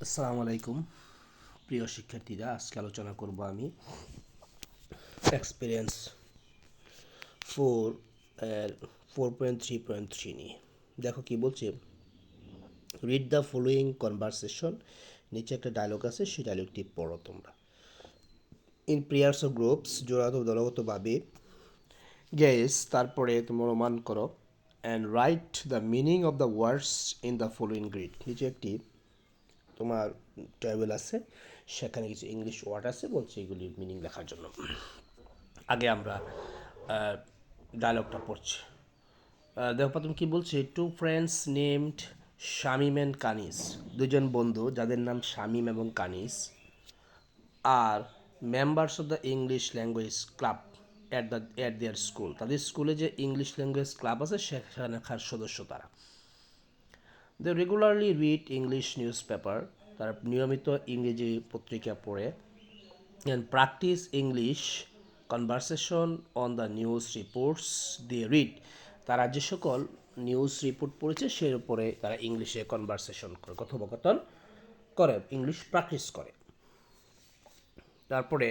আসসালামু আলাইকুম প্রিয় শিক্ষার্থীরা, আজকে আলোচনা করব আমি এক্সপিরিয়েন্স 4.3.3 নিয়ে। দেখো কি বলছে, রিড দ্য ফলোয়িং কনভারসেশন। নিচে একটা ডায়লগ আছে, সেই ডায়লগটি পড়ো তোমরা। ইন প্রেয়ার্স অফ গ্রুপস, জোড়াত দলগতভাবে। গেস, তারপরে তোমরা অনুমান করো। And write the meaning of the words in the following grid. নিচে একটি তোমার টেবিল আছে, সেখানে কিছু ইংলিশ ওয়ার্ড আছে, বলছে এগুলির মিনিং লেখার জন্য। আগে আমরা ডায়লগটা পড়ছি। দেখো প্রথম কী বলছে, two friends named Shamim and Kanis. দুজন বন্ধু যাদের নাম শামিম এবং Kanis are members of the English language club at their school. তাদের স্কুলে যে ইংলিশ ল্যাঙ্গুয়েজ ক্লাব আছে সেখানকার সদস্য তারা। They regularly read English newspaper, তারা নিয়মিত ইংরেজি পত্রিকা পড়ে। And practice English conversation on the news reports দিয়ে রিড। তারা যে সকল নিউজ রিপোর্ট পড়েছে সেই উপরে তারা ইংলিশে কনভারসেশন করে, কথোপকথন করে, ইংলিশ প্র্যাকটিস করে। তারপরে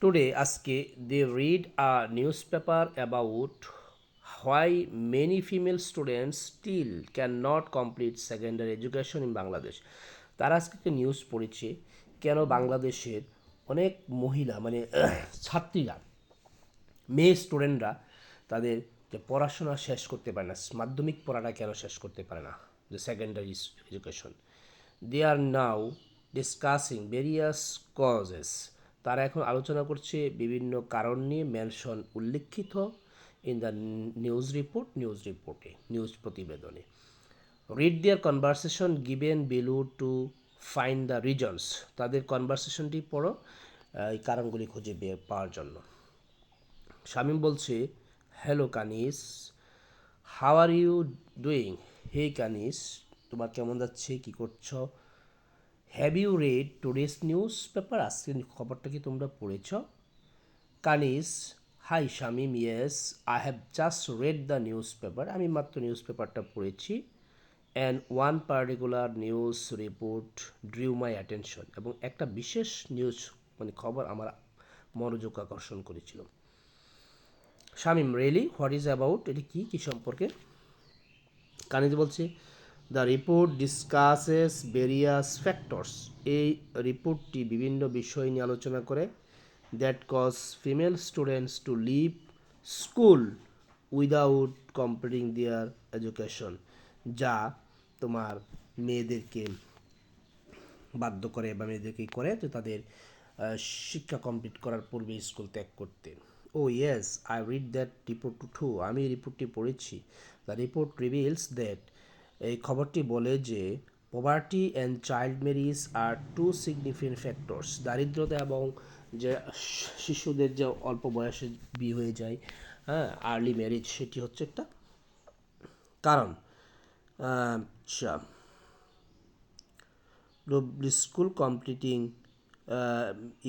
টুডে, আজকে, they read a newspaper about why many female students still can not complete secondary education in Bangladesh. তারা আজকে একটা নিউজ পড়েছে কেন বাংলাদেশের অনেক মহিলা মানে ছাত্রীরা, মেয়ে স্টুডেন্টরা তাদের যে পড়াশোনা শেষ করতে পারে না, মাধ্যমিক পড়াটা কেন শেষ করতে পারে না, যে secondary education. They are now discussing various causes. তারা এখন আলোচনা করছে বিভিন্ন কারণ নিয়ে, মেনশন উল্লেখিত ইন দ্য নিউজ রিপোর্টে, নিউজ প্রতিবেদনে। Read their conversation given below to find the reasons. তাদের কনভারসেশনটি পড়ো এই কারণগুলি খুঁজে বের পাওয়ার জন্য। শামীম বলছে, hello Kanis, how are you doing. Hey Kanis, তোমার কেমন যাচ্ছে, কী করছো। Have you read today's newspaper, আজকের খবরটা কি তোমরা পড়েছ। Kanis, hi Shamim, yes I have just read the newspaper, আমি মাত্র নিউজ পেপারটা পড়েছি। And one particular news report drew my attention, এবং একটা বিশেষ নিউজ মানে খবর আমার মনোযোগ আকর্ষণ করেছিল। Shamim, really, what is about, এটি কী সম্পর্কে। কানিজ বলছে, the report discusses various factors. এই রিপোর্টটি বিভিন্ন বিষয় নিয়ে আলোচনা করে। That cause female students to leave school without completing their education, যা তোমার মেয়েদেরকে বাধ্য করে বা মেয়েদেরকে করে যে তাদের শিক্ষা কমপ্লিট করার পূর্বে স্কুল ত্যাগ করতে। Oh yes, I read that report too, আমি এই রিপোর্টটি পড়েছি। দ্য রিপোর্ট রিভিলস দ্যাট, এই খবরটি বলে যে poverty and child marriage are two significant factors. দারিদ্রতা এবং যে শিশুদের যে অল্প বয়সে বিয়ে হয়ে যায়, হ্যাঁ, আর্লি ম্যারেজ, সেটি হচ্ছে একটা কারণ। আচ্ছা, school completing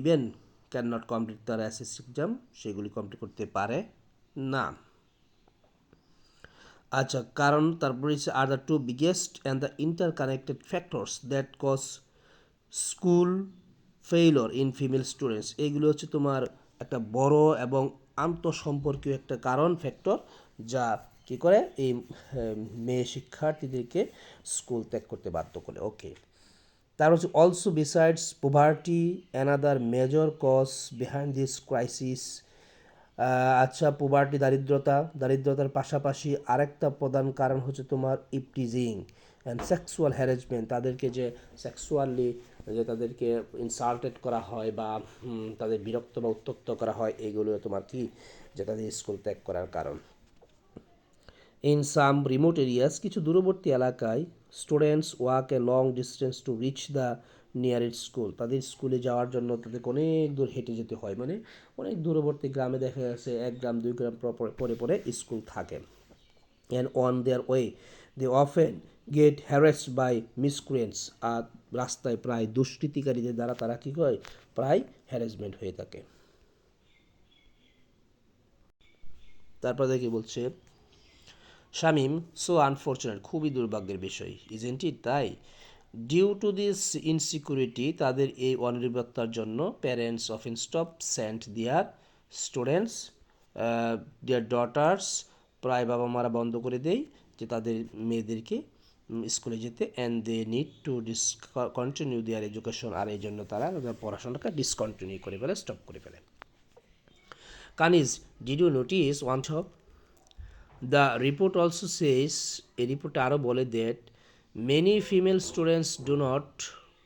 even can not complete তার এসএসসি এক্সাম, সেগুলি কমপ্লিট করতে পারে না। আচ্ছা, কারণ তারপরে are the two biggest and the interconnected factors that cause school failure in female students. এইগুলো হচ্ছে তোমার একটা বড় এবং আন্তঃসম্পর্কীয় একটা কারণ, ফ্যাক্টর, যা কী করে এই মেয়ে শিক্ষার্থীদেরকে স্কুল ত্যাগ করতে বাধ্য করে। ওকে, তার হচ্ছে also besides poverty another major cause behind this crisis. আচ্ছা, পোভার্টি, দারিদ্রতার পাশাপাশি আরেকটা প্রধান কারণ হচ্ছে তোমার ইপটিজিং অ্যান্ড সেক্সুয়াল হ্যারাসমেন্ট। তাদেরকে যে সেক্সুয়ালি যে তাদেরকে ইনসাল্টেড করা হয় বা তাদের বিরক্ত বা উত্ত্যক্ত করা হয়, এগুলো তোমার কি যে তাদের স্কুল ত্যাগ করার কারণ। ইন সাম রিমোট এরিয়াস, কিছু দূরবর্তী এলাকায় students walk a long distance to reach the nearest school. তাদের স্কুলে যাওয়ার জন্য তাদেরকে অনেক দূর হেঁটে যেতে হয়, মানে অনেক দূরবর্তী গ্রামে দেখা গেছে 1 গ্রাম 2 গ্রাম পরে পরে স্কুল থাকে। And on their way they often get harassed by miscreants. আর রাস্তায় প্রায় দুষ্কৃতিকারীদের দ্বারা তারা কী হয়, প্রায় হ্যারাসমেন্ট হয়ে থাকে। তারপর দেখি বলছে, শামীম, সো আনফর্চুনেট, খুবই দুর্ভাগ্যের বিষয়, ইজেন্ট ইট, তাই। ডিউ টু দিস ইনসিকিউরিটি, তাদের এই অনিরাপত্তার জন্য প্যারেন্টস অফেন স্টপ সেন্ট দেয়ার স্টুডেন্টস, দেয়ার ডটার্স, প্রায় বাবা মারা বন্ধ করে দেয় যে তাদের মেয়েদেরকে স্কুলে যেতে, and they need to continue their education, আর এই জন্য তারা তাদের পড়াশোনাটা ডিসকন্টিনিউ করে ফেলে, স্টপ করে ফেলে। Kaniz, did you notice one thought? The report also says, এই রিপোর্টে আরও বলে that many female students do not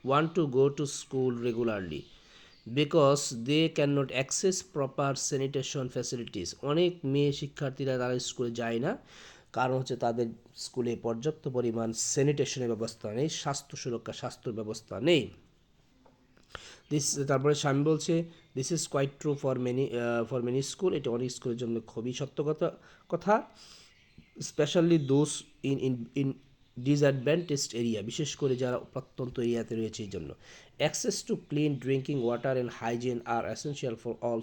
want to go to school regularly because they can not access proper sanitation facilities. অনেক মেয়ে শিক্ষার্থীরা তারা স্কুলে যায় না, কারণ হচ্ছে তাদের স্কুলে পর্যাপ্ত পরিমাণ স্যানিটেশনের ব্যবস্থা নেই, স্বাস্থ্য সুরক্ষা, স্বাস্থ্য ব্যবস্থা নেই। দিস, তারপরে স্বামী বলছে this is quite true for many school, এটা অনেক স্কুলের জন্য খুবই সত্য কথা, specially those in in in disadvantaged area, বিশেষ করে যারা প্রত্যন্ত এরিয়াতে রয়েছে এই জন্য। Access to clean drinking water and hygiene are essential for all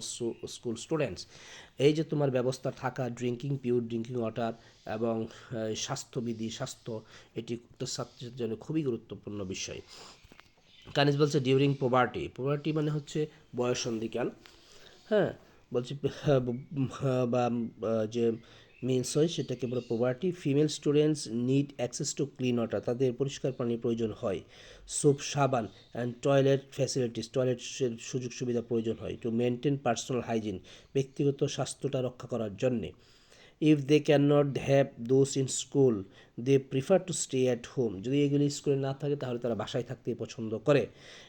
school students. এই যে তোমার ব্যবস্থা থাকা পিওর ড্রিঙ্কিং ওয়াটার এবং স্বাস্থ্যবিধি, স্বাস্থ্য, এটি ছাত্রছাত্রীর জন্য খুবই গুরুত্বপূর্ণ বিষয়। কানিজ বলছে ডিউরিং পোভার্টি মানে হচ্ছে বয়সন্ধিকাল, হ্যাঁ, বলছি বা যে মিন্স হয় সেটাকে বলে poverty. Female students need access to clean water, তাদের পরিষ্কার পানির প্রয়োজন হয়। সোপ, সাবান অ্যান্ড টয়লেট ফ্যাসিলিটিস, টয়লেটের সুযোগ সুবিধা প্রয়োজন হয়। টু মেনটেন পার্সোনাল হাইজিন, ব্যক্তিগত স্বাস্থ্যটা রক্ষা করার জন্যে। If they can not have those in school they prefer to stay at home, যদি এগুলি স্কুলে না থাকে তাহলে তারা বাসায় থাকতেই পছন্দ করে।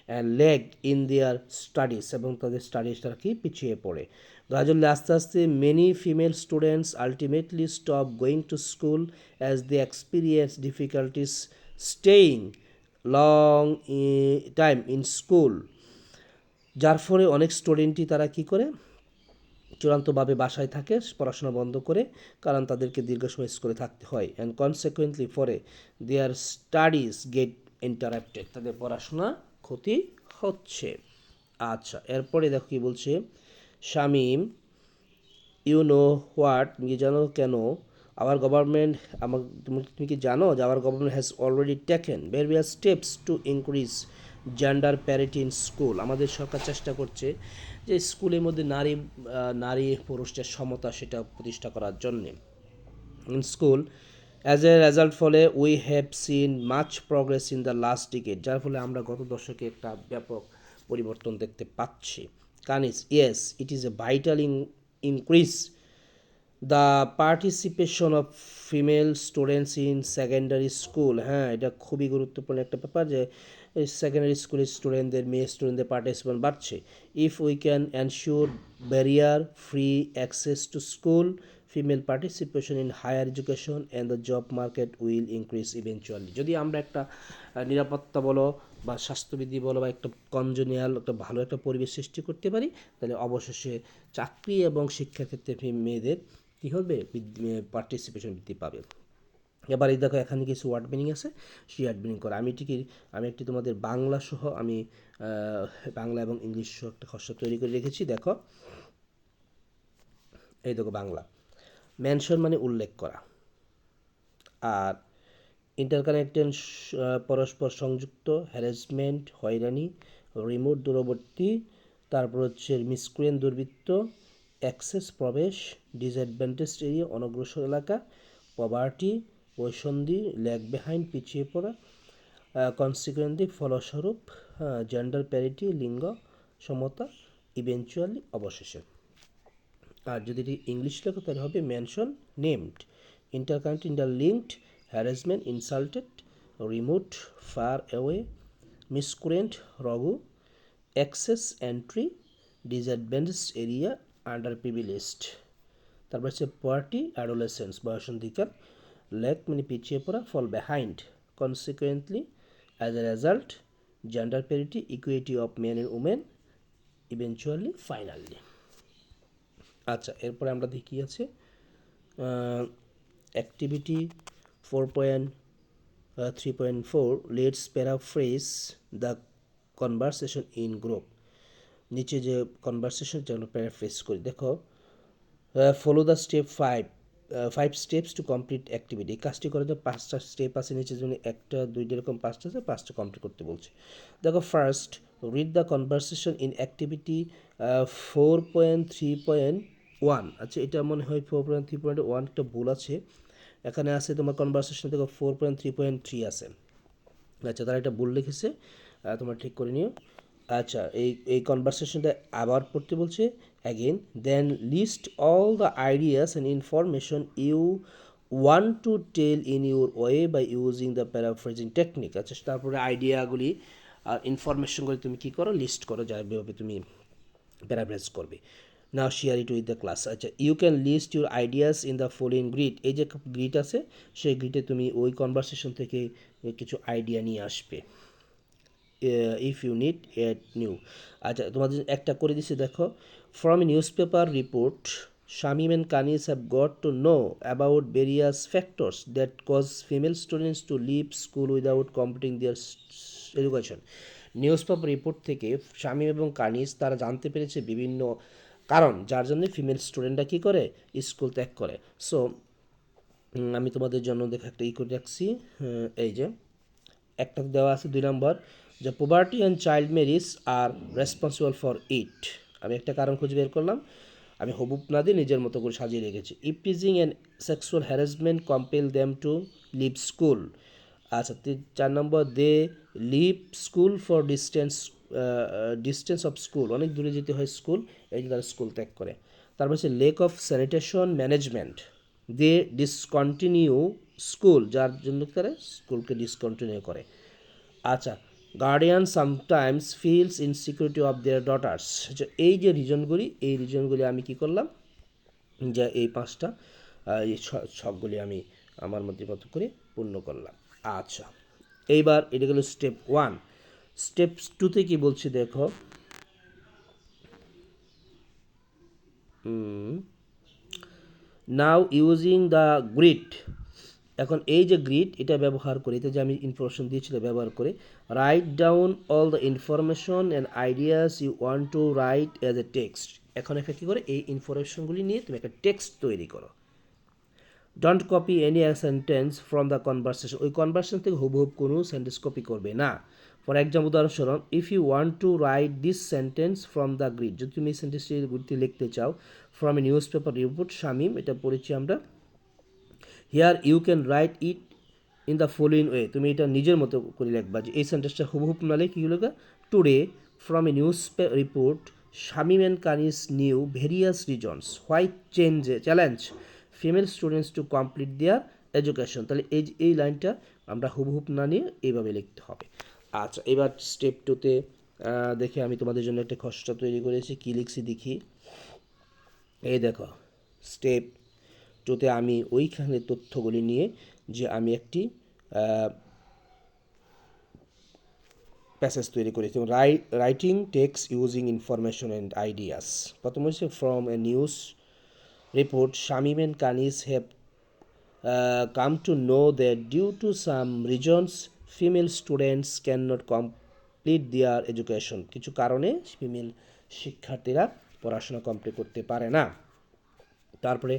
And leg in their studies, এবং তাদের স্টাডিজ তারা কি পিছিয়ে পড়ে। গ্রাজুয়ালি আস্তে আস্তে many female students ultimately stop going to school as they experience difficulties staying long time in school, যার ফলে অনেক স্টুডেন্টই তারা কি করে চূড়ান্তভাবে বাসায় থাকে পড়াশোনা বন্ধ করে, কারণ তাদেরকে দীর্ঘ সময় স্কুলে থাকতে হয়। অ্যান্ড কনসিকুয়েন্টলি ফরে দেয়ার স্টাডিজ গেট ইন্টারাপ্টেড, তাদের পড়াশোনা ক্ষতি হচ্ছে। আচ্ছা, এরপরে দেখো কি বলছে, শামীম, ইউ নো হোয়াট, তুমি কি জানো কেন, আওয়ার গভর্নমেন্ট, তুমি কি জানো যে hour government has already taken various steps to increase gender parity in school, আমাদের সরকার চেষ্টা করছে যে স্কুলের মধ্যে নারী পুরুষ যে সমতা সেটা প্রতিষ্ঠা করার জন্যে। In school as a result, ফলে we have seen much progress in the last decade, যার ফলে আমরা গত দশকে একটা ব্যাপক পরিবর্তন দেখতে পাচ্ছি। Kanis, yes it is a vital increase the participation of female students in secondary school, হ্যাঁ এটা খুবই গুরুত্বপূর্ণ একটা ব্যাপার যে সেকেন্ডারি স্কুলের স্টুডেন্টদের, মেয়ে স্টুডেন্টদের পার্টিসিপেশন বাড়ছে। If we can ensure barrier free access to school, female participation in higher education and the job market will increase eventually. যদি আমরা একটা নিরাপত্তা বলো বা স্বাস্থ্যবিধি বলো বা একটা কনজেনিয়াল একটা ভালো একটা পরিবেশ সৃষ্টি করতে পারি, তাহলে অবশেষে চাকরি এবং শিক্ষাক্ষেত্রে মেয়েদের কী হবে, পার্টিসিপেশন বৃদ্ধি পাবে। এবার এই দেখো এখানে কিছু ওয়ার্ড মিনিং আছে, সেই ওয়ার্ড মিনিং করা আমি একটি তোমাদের বাংলা সহ আমি বাংলা এবং ইংলিশ সহ একটা খসড়া তৈরি করে রেখেছি। দেখো এই দেখো বাংলা, মেনশন মানে উল্লেখ করা, আর ইন্টারকানেক্টেড পরস্পর সংযুক্ত, হ্যারাসমেন্ট হয়রানি, রিমোট দূরবর্তী, তারপর হচ্ছে মিসক্রিয়েন্ট দুর্বৃত্ত, অ্যাক্সেস প্রবেশ, ডিসঅ্যাডভান্টেজ এরিয়া অনগ্রসর এলাকা, পভার্টি বৈসন্ধি, ল্যাগ বিহাইন্ড পিছিয়ে পড়া, কনসিকুয়েন্টলি ফলস্বরূপ, জেন্ডার প্যারিটি লিঙ্গ সমতা, ইভেনচুয়ালি অবশেষে। আর যদি এটি ইংলিশ লেখো তাহলে হবে mention named, interconnect interlinked, harassment insulted, remote far away, miscreant rogue, access entry, disadvantage area underprivileged. তারপর হচ্ছে পার্টি অ্যাডোলেসেন্স বয়সন্ধিকাল, ল্যাক মানে পিছিয়ে পড়া, fall behind consequently, as a result, gender parity equity of men and women, eventually finally. আচ্ছা, এরপরে আমরা দেখি আছে activity 4.3.4, let's paraphrase the conversation in group. নিচে যে কনভারসেশন যেন প্যারাফ্রেজ করি, দেখো follow the step 5 five steps to complete activity. এই কাজটি করে তো পাঁচটা স্টেপ আছে নিচে, জন্য একটা দুইটা এরকম পাঁচটা আছে, পাঁচটা কমপ্লিট করতে বলছে। দেখো first read the conversation in activity 4.3.1। আচ্ছা এটা মনে হয় 4.3.1 একটা ভুল আছে, এখানে আছে তোমার কনভারসেশন দেখো 4.3.3 আছে। আচ্ছা তারা এটা ভুল লিখেছে, তোমরা ঠিক করে নিও। আচ্ছা এই কনভারসেশনটা আবার পড়তে বলছে again, then list all the ideas and information you want to tell in your way by using the paraphrasing technique. আচ্ছা তারপরে আইডিয়াগুলি আর ইনফরমেশনগুলি তুমি কী করো, লিস্ট করো, যাভাবে তুমি প্যারাফ্রেজ করবে। Now share it with the class. আচ্ছা you can list your ideas in the following grid. এই যে গ্রিড আছে সেই গ্রিডে তুমি ওই কনভারসেশন থেকে কিছু আইডিয়া নিয়ে আসবে। If you need at new. আচ্ছা তোমাদের একটা করে দিচ্ছি দেখো, from a newspaper report Shamim and Kanis have got to know about various factors that cause female students to leave school without completing their education. News paper report থেকে শামীম এবং কানিস তারা জানতে পেরেছে বিভিন্ন কারণ যার জন্য ফিমেল স্টুডেন্টরা কী করে, স্কুল ত্যাগ করে। সো আমি তোমাদের জন্য দেখে একটা করে রাখছি, এই যে একটা দেওয়া আছে 2 নম্বর, যে poverty and child marriage R responsible for it. আমি একটা কারণ খুঁজে বের করলাম, আমি হবুব না দিয়ে নিজের মতো করে সাজিয়ে রেখেছি। Eve teasing and sexual harassment compel them to leave school. আচ্ছা 4 number, they leave school for distance of school, অনেক দূরে যেতে হয় স্কুল, এই যে তারা স্কুল ত্যাগ করে। তারপর হচ্ছে lack of sanitation management, they discontinue school, যার জন্য তারা স্কুলকে ডিসকন্টিনিউ করে। আচ্ছা guardian sometimes feels insecurity of their daughters. আচ্ছা এই যে রিজনগুলি আমি কি করলাম, যে এই পাঁচটা এই সবগুলি আমি আমার মধ্যে মতো করে পূর্ণ করলাম। আচ্ছা এইবার এটা গেল স্টেপ 1। স্টেপ 2তে কি বলছি দেখো, নাও ইউজিং দ্য গ্রিড। এখন এই যে গ্রিড এটা ব্যবহার করে, এটা যে আমি ইনফরমেশন দিয়েছিলাম ব্যবহার করে, write down all the information and ideas you want to write as a text. এখন একটা কী করে, এই ইনফরমেশনগুলি নিয়ে তুমি একটা টেক্সট তৈরি করো। Don't copy any sentence from the conversation, ওই কনভারসেশন থেকে হুবহুব কোনো সেন্টেন্স কপি করবে না। ফর এক্সাম্পল উদাহরণস্বরূপ, if you want to write this sentence from the grid, যদি তুমি এই সেন্টেন্সটি গ্রিডটি লিখতে চাও, from a newspaper report Shamim, এটা পড়েছি আমরা, here you can write it in the following way, তুমি এটা নিজের মতো করে লিখবা, যে এই সেন্টেন্সটা হুবহুব না লিখে কী লেখা, today from a news report Shamim and Kanis new various reasons why challenge female students to complete their education. তাহলে এই লাইনটা আমরা হুবহুব না নিয়ে এইভাবে লিখতে হবে। আচ্ছা এবার স্টেপ 2তে দেখে আমি তোমাদের জন্য একটা খসড়া তৈরি করেছি, কী লিখছি দেখি। এই দেখো স্টেপ 2তে আমি ওইখানে তথ্যগুলি নিয়ে যে আমি একটি প্যাসেজ তৈরি করেছি। Writing text using information and ideas. প্রথম হচ্ছে from a news report Shamim and Kanis have come to know that due to some reasons female students cannot complete their education, কিছু কারণে ফিমেল শিক্ষার্থীরা পড়াশোনা কমপ্লিট করতে পারে না। তারপরে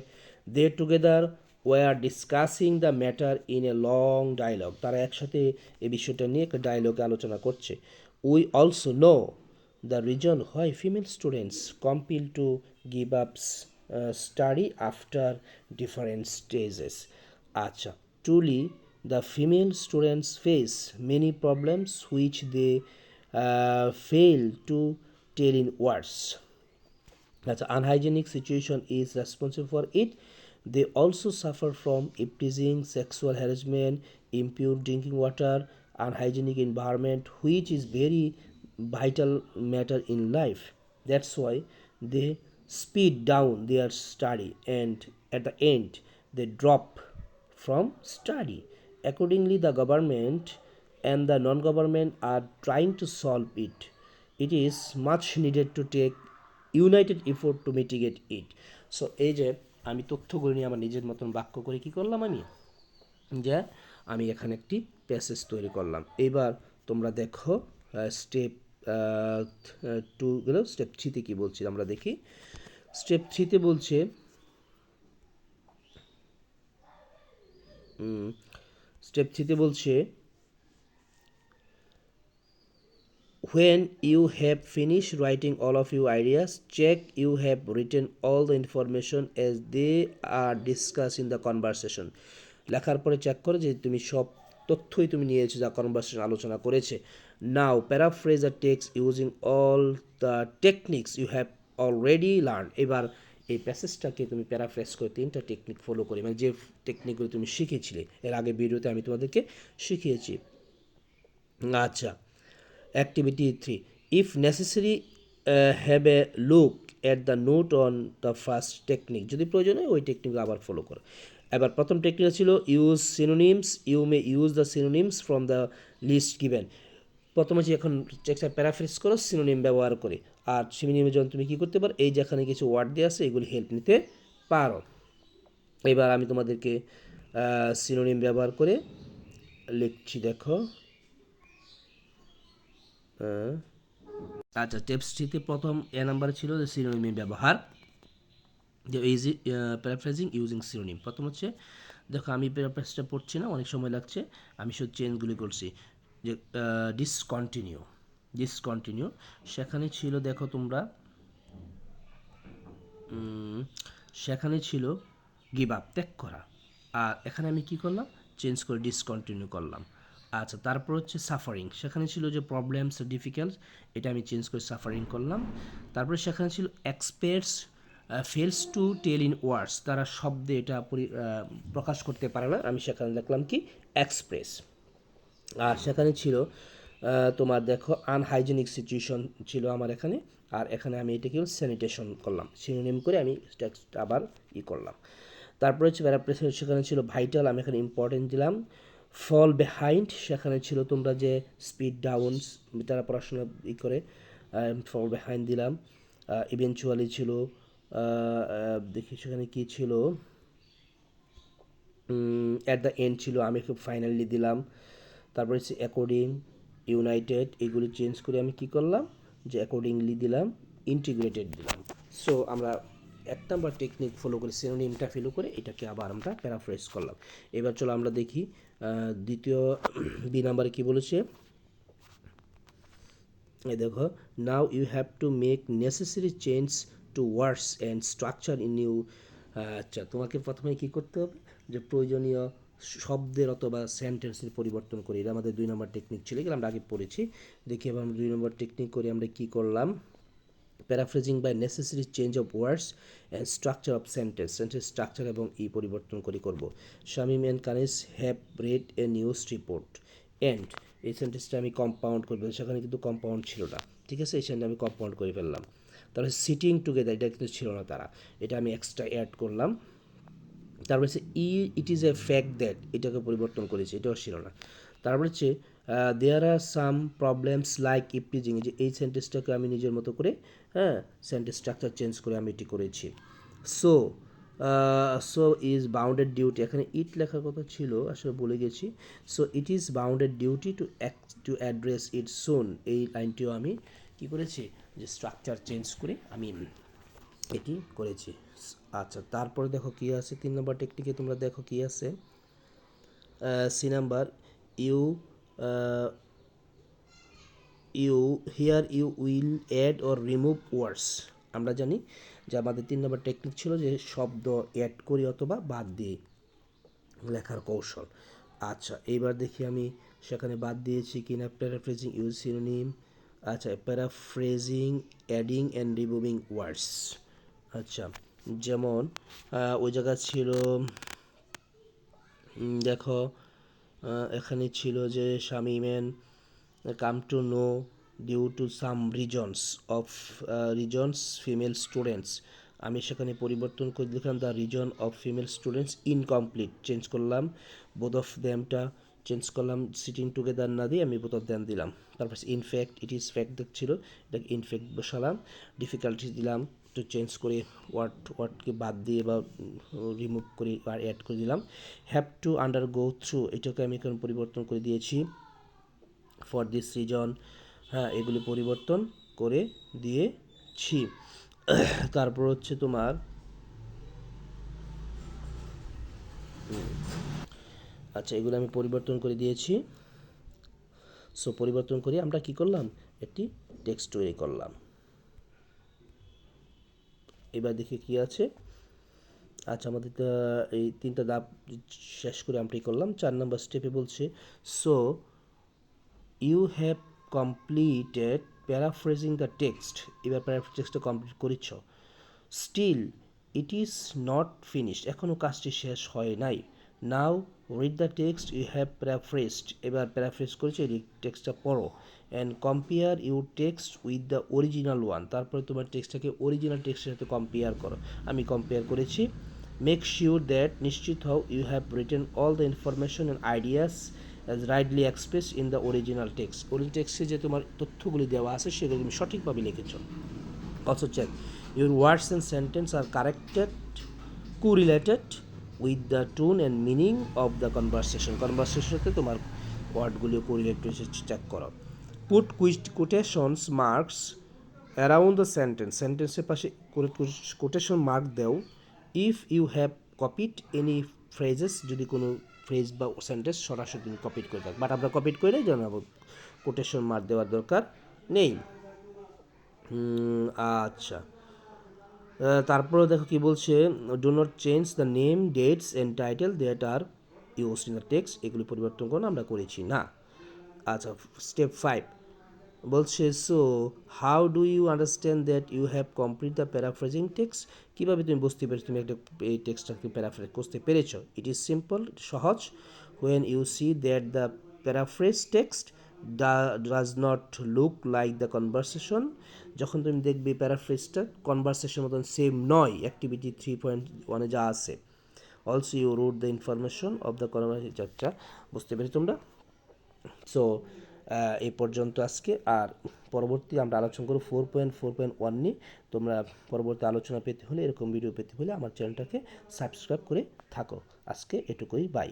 they together were discussing the matter in a long dialogue, তারা একসাথে এই বিষয়টা নিয়ে একটা ডায়লগে আলোচনা করছে। We also know the reason why female students compel to give up study after different stages. আচ্ছা truly the female students face many problems which they fail to tell in words. That's unhygienic situation is responsible for it. They also suffer from teasing, sexual harassment, impure drinking water, unhygienic environment, which is very vital matter in life. That's why they speed down their study and at the end they drop from study. Accordingly, the government and the non-government are trying to solve it. It is much needed to take United effort to mitigate it. So এই যে আমি তথ্যগুলো নিয়ে আমার নিজের মতন বাক্য করে কী করলাম, যে আমি এখানে একটি প্যাসেজ তৈরি করলাম। এবার তোমরা দেখো স্টেপ 2 গেল, স্টেপ 3তে কী বলছি আমরা দেখি। স্টেপ 3তে বলছে স্টেপ থ্রিতে বলছে when you have finished writing all of your ideas, check you have written all the information as they are discussed in the conversation. লেখার পরে চেক করো যে তুমি সব তথ্যই তুমি নিয়েছো যা কনভারসেশন আলোচনা করেছে। Now paraphrase the text using all the techniques you have already learn. এবার এই প্যাসেজটাকে তুমি প্যারাফ্রেজ করে তিনটা টেকনিক ফলো করে, মানে যে টেকনিকগুলো তুমি শিখেছিলে এর আগে ভিডিওতে আমি তোমাদেরকে শিখিয়েছি। আচ্ছা, Activity 3. If necessary, have a look at the note on the first technique. যদি প্রয়োজন হয় ওই টেকনিক আবার ফলো করো। এবার প্রথম টেকনিক ছিল use synonyms, you may use the synonyms from the list given. প্রথমে যে এখন টেক্সটটা প্যারাফ্রেজ করো সিনোনিম ব্যবহার করে। আর সিনোনিমের জন্য তুমি কী করতে পারো, এই যেখানে কিছু ওয়ার্ড দেওয়া আছে এগুলি হেল্প নিতে পারো। এবার আমি তোমাদেরকে সিনোনিম ব্যবহার করে লিখছি, দেখো। আচ্ছা, টিপস থ্রিতে প্রথম নাম্বার ছিল যে সিনোনিমের ব্যবহার, যে ইজি প্যারাফ্রেজিং ইউজিং সিনোনিম। প্রথম হচ্ছে, দেখো আমি প্যারাফ্রেজটা পড়ছি না, অনেক সময় লাগছে, আমি শুধু চেঞ্জগুলি করছি। যে ডিসকন্টিনিউ, ডিসকন্টিনিউ সেখানে ছিল, দেখো তোমরা সেখানে ছিল গিভ আপ, ত্যাগ করা। আর এখানে আমি কি করলাম, চেঞ্জ করে ডিসকন্টিনিউ করলাম। আচ্ছা, তারপর হচ্ছে সাফারিং, সেখানে ছিল যে প্রবলেমস ডিফিকাল্ট, এটা আমি চেঞ্জ করে সাফারিং করলাম। তারপরে সেখানে ছিল experts fails to tell in words, তারা শব্দে এটা প্রকাশ করতে পারে না, আমি সেখানে লিখলাম কি এক্সপ্রেস। আর সেখানে ছিল তোমার দেখো আনহাইজেনিক সিচুয়েশন ছিল আমার এখানে, আর এখানে আমি এটাকে স্যানিটেশন করলাম, সিনোনিম করে আমি টেক্সট আবার করলাম। তারপরে হচ্ছে প্যারাফ্রেজ, সেখানে ছিল ভাইটাল, আমি এখানে ইম্পর্টেন্ট দিলাম। ফল বিহাইন্ড, সেখানে ছিল তোমরা যে স্পিড ডাউনস, তারা পড়াশোনা করে, ফল বিহাইন্ড দিলাম। ইভেনচুয়ালি ছিল, দেখি সেখানে কী ছিল, অ্যাট দ্য এন্ড ছিল, আমি খুব ফাইনালি দিলাম। তারপরে হচ্ছে অ্যাকর্ডিং, ইউনাইটেড, এগুলি চেঞ্জ করে আমি কি করলাম, যে অ্যাকর্ডিংলি দিলাম, ইন্টিগ্রেটেড দিলাম। সো আমরা এক নাম্বার টেকনিক ফলো করে সিনোনিমটা ফলো করে এটাকে আবার আমরা প্যারাফ্রেজ করলাম। এবার চলো আমরা দেখি দ্বিতীয় বি নাম্বারে কী বলেছে। এই দেখো, now you have to make necessary change to words and structure in you. আচ্ছা, তোমাকে প্রথমে কী করতে হবে, যে প্রয়োজনীয় শব্দের অথবা সেন্টেন্সের পরিবর্তন করি। এটা আমাদের 2 নম্বর টেকনিক ছিল, এগুলো আমরা আগে পড়েছি। দেখি এবার আমরা 2 নম্বর টেকনিক করে আমরা কী করলাম, paraphrasing by necessary change of words and structure of sentence, sentence structure এবং পরিবর্তন করে করব। Shamim and Kanis have read a news report and, এই সেন্টেন্সটা আমি কম্পাউন্ড করবো, সেখানে কিন্তু কম্পাউন্ড ছিল না, ঠিক আছে, এই সেন্টেন্স আমি কম্পাউন্ড করে ফেললাম। তারপরে সিটিং টুগেদার, এটা কিন্তু ছিল না তারা, এটা আমি এক্সট্রা অ্যাড করলাম। তারপরে হচ্ছে it is a fact that, এটাকে পরিবর্তন করেছি, এটাও ছিল না। তারপরে হচ্ছে দেয়ার আর সাম প্রবলেমস লাইক ইপটিজিং, যে এই সেন্টেন্সটাকে আমি নিজের মতো করে, হ্যাঁ, সেন্টেন্স স্ট্রাকচার চেঞ্জ করে আমি এটি করেছি। So so is bounded duty, এখানে ইট লেখার কথা ছিল, আসলে বলে গেছি। So it is bounded duty to address it soon, এই লাইনটিও আমি কী করেছি, যে স্ট্রাকচার চেঞ্জ করে আমি এটি করেছি। আচ্ছা, তারপরে দেখো কী আছে 3 নম্বর টেকনিকে, তোমরা দেখো কী আছে। C number, you you hear you will add or remove words. আমরা জানি যে আমাদের 3 নম্বর টেকনিক ছিল যে শব্দ অ্যাড করি অথবা বাদ দিয়ে লেখার কৌশল। আচ্ছা, এইবার দেখি আমি সেখানে বাদ দিয়েছি কিনা, প্যারাফ্রেজিং ইউজ সিনোনিম। আচ্ছা, paraphrasing adding and removing words. আচ্ছা, যেমন ওই জায়গা ছিল, দেখো এখানে ছিল যে শামিমেন come to know due to some reasons female students, আমি সেখানে পরিবর্তন করে দিলাম the reason of female students incomplete, change করলাম। বোথ অফ দ্যামটা চেঞ্জ করলাম, সিটিং টুগেদার না দিয়ে আমি বোথ অফ দ্যাম দিলাম। তারপর ইনফ্যাক্ট, ইট ইজ ফ্যাক্ট ছিল, এটাকে ইনফ্যাক্ট বসালাম। ডিফিকাল্টিস দিলাম, একটু চেঞ্জ করে ওয়ার্ডকে বাদ দিয়ে বা রিমুভ করে আর অ্যাড করে দিলাম। হ্যাভ টু আন্ডারগো থ্রু, এটাকে আমি এখন পরিবর্তন করে দিয়েছি ফর দিস রিজন, হ্যাঁ, এগুলি পরিবর্তন করে দিয়েছি। তারপর হচ্ছে তোমার আচ্ছা, এগুলো আমি পরিবর্তন করে দিয়েছি। সো পরিবর্তন করে আমরা কি করলাম, একটি টেক্সট তৈরি করলাম। এবার দেখি কি আছে। আচ্ছা, আমাদের এই তিনটা ধাপ শেষ করে আমরা কি করলাম, 4 নম্বর স্টেপে বলছে so you have completed paraphrasing the text. এবার প্যারাফ্রেজ টেক্সটটা কমপ্লিট করেছ। Still it is not finished, এখনও কাজটি শেষ হয় নাই। Now read the text you have paraphrased, এবার প্যারাফ্রেজ করেছে এই টেক্সটটা পড়ো। And compare your text with the original one, তারপরে তোমার টেক্সটটাকে অরিজিনাল টেক্সটের সাথে কম্পেয়ার করো। আমি কম্পেয়ার করেছি। মেক শিওর দ্যাট, নিশ্চিত হও, you have written all the information and ideas as rightly express in the original text. Original টেক্সটে যে তোমার তথ্যগুলি দেওয়া আছে সেগুলো তুমি সঠিকভাবে লিখেছো। Also check your words and sentence are corrected, correlated with the tone and meaning of the conversation. কনভারসেশনতে তোমার ওয়ার্ডগুলো কোরিলেট হয়েছে চেক করো। Put quotations marks around the sentence, সেন্টেন্সের পাশে কোটেশন মার্ক দাও। If you have copied any phrases, যদি কোনো phrase বা সেন্টেন্স সরাসরি তুমি কপিড করে থাকো, বাট আমরা কপিড করে জানাবো, কোটেশন মার্ক দেওয়ার দরকার নেই। আচ্ছা, তারপরে দেখো কি বলছে, do not change the name, dates and title that are used in the text, এগুলি পরিবর্তন করুন, আমরা করেছি না। আচ্ছা, স্টেপ 5 বলছে so how do you understand that you have complete the paraphrasing text, কীভাবে তুমি বুঝতে পেরেছো তুমি একটা এই টেক্সটটাকে প্যারাফ্রেজ করতে পেরেছো। ইট ইজ সিম্পল, সহজ। When you see that the paraphrase text does not look like the conversation, যখন তুমি দেখবে প্যারাফ্রেজটা কনভারসেশন মতন সেম নয়, অ্যাক্টিভিটি 3.1 যা আছে। Also you route the information of the conversation, যাত্রা বুঝতে পেরেছো তোমরা। সো এই পর্যন্ত আজকে, আর পরবর্তী আমরা আলোচনা করব 4.4.1 নিয়ে। তোমরা পরবর্তী আলোচনা পেতে হলে, এরকম ভিডিও পেতে হলে আমার চ্যানেলটাকে সাবস্ক্রাইব করে থাকো। আজকে এটুকুই, বাই।